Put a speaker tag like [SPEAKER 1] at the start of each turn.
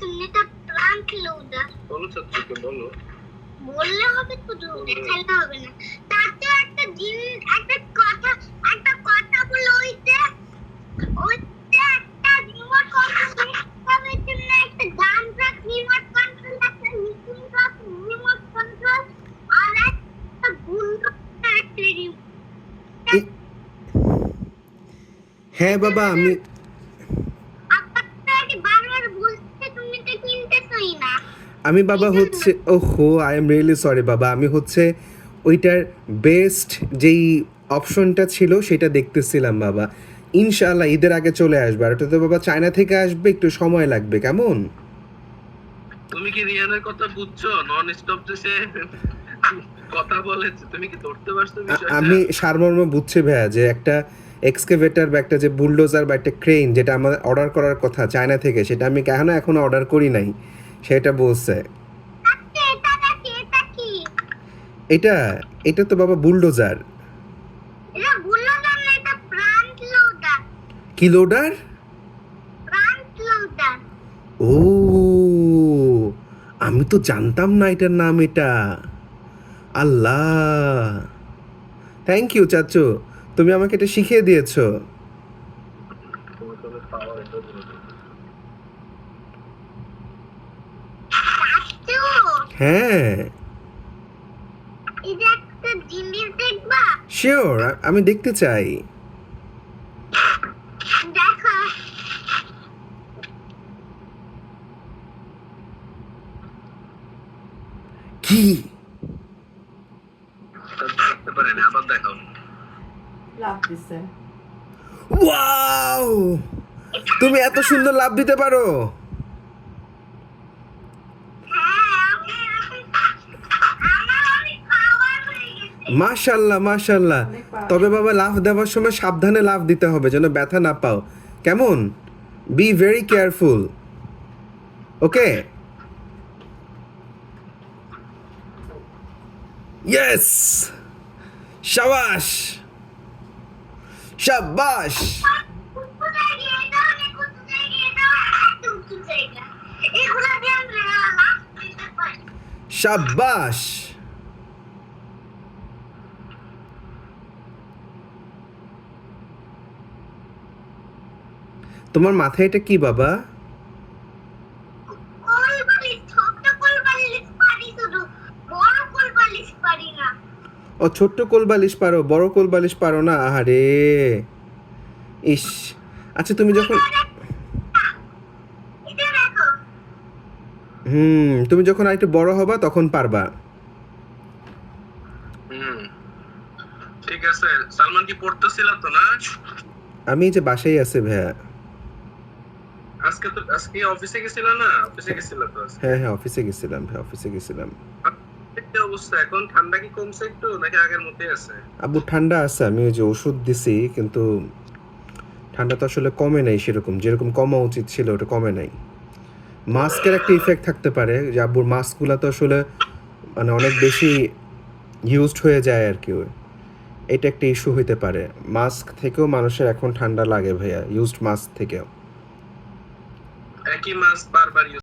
[SPEAKER 1] তুমি তো প্রাঙ্ক লোডা
[SPEAKER 2] বলো চাচুকে বলো
[SPEAKER 1] বললে হবে শুধু দেখাইলে হবে না তাতে একটা কথা বলে ওইতে একটা রিমোট কন্ট্রোল হবে তুমি একটা গান ট্রাক রিমোট কন্ট্রোল একটা মিটিং ট্রাক রিমোট কন্ট্রোল আর একটা গুন্ডা একটা রিমোট
[SPEAKER 3] হ্যাঁ বাবা আমি
[SPEAKER 1] আপনাকে বারবার বলতে তুমি তো কিনতেছই না
[SPEAKER 3] আমি বাবা হচ্ছে ওহো আই এম রিয়েলি সরি বাবা আমি হচ্ছে ওইটার বেস্ট যেই অপশনটা ছিল সেটা দেখতেছিলাম বাবা ইনশাআল্লাহ ঈদের আগে চলে আসবে আর ওটা তো বাবা চায়না থেকে আসবে একটু সময় লাগবে কেমন
[SPEAKER 2] তুমি কি রিয়ানের কথা বুঝছো নন স্টপ যে সে কথা বলেছে তুমি কি ধরতে পারছো বিষয়টা
[SPEAKER 3] আমি সারমর্ম বুঝছি ভাইয়া যে একটা এক্সকেভেটর বা একটা যে বুলডোজার বা একটা ক্রেন যেটা আমাদের অর্ডার করার কথা চায়না থেকে সেটা আমি এখনো অর্ডার করি নাই সেটা বলছে
[SPEAKER 1] এটা কি
[SPEAKER 3] এটা এটা তো বাবা বুলডোজার
[SPEAKER 1] এটা বুলডোজার না এটা প্রাঙ্ক লোডার
[SPEAKER 3] কি লোডার ও আমি তো জানতাম না এটার নাম এটা আল্লাহ থ্যাংক ইউ চাচু তুমি আমাকে এটা শিখিয়ে দিয়েছো হ্যাঁ
[SPEAKER 1] এটা একটা জিনিস দেখবা
[SPEAKER 3] শিওর আমি দেখতে চাই
[SPEAKER 1] দেখো
[SPEAKER 3] কি
[SPEAKER 2] দেখতে পারেন আবার দেখাও
[SPEAKER 4] লাভ দিছে
[SPEAKER 3] ওয়াও তুমি এত সুন্দর লাভ দিতে পারো মাশাআল্লাহ মাশাআল্লাহ তবে বাবা লাভ দেওয়ার সময় সাবধানে লাভ দিতে হবে যেন ব্যথা না পাও কেমন be very careful okay yes শাবাশ শাবাশ শাবাশ তোমার মাথায় এটা কি বাবা ও ছোট্ট কোল বালিশ পারো বড় কোল বালিশ পারো না আহারে ইস আচ্ছা তুমি যখন তুমি যখন আরেকটু বড় হবা তখন পারবা
[SPEAKER 2] ঠিক আছে সালমান কি পড়তেছিল তো না
[SPEAKER 3] আমি যে বাসায় আছে ভাইয়া
[SPEAKER 2] আজকে অফিসে গেছিল না অফিসে গেছিল তো
[SPEAKER 3] হ্যাঁ অফিসে গেছিলাম ভাই অফিসে গেছিলাম
[SPEAKER 2] কি অবস্থা এখন ঠান্ডা কি কমছে একটু নাকি আগের মতই আছে
[SPEAKER 3] আব্বু ঠান্ডা আছে আমি ওই যে ওষুধ দিছি কিন্তু ঠান্ডা তো আসলে কমে নাই সেরকম যেরকম কমা উচিত ছিল ওটা কমে নাই মাস্কের একটা ইফেক্ট থাকতে পারে যে আব্বুর মাস্কগুলো তো আসলে মানে অনেক বেশি ইউজড হয়ে যায় আর কি এটা একটা ইস্যু হইতে পারে মাস্ক থেকেও মানুষের এখন ঠান্ডা লাগে ভাইয়া ইউজড মাস্ক থেকেও
[SPEAKER 2] একই মাস্ক বারবার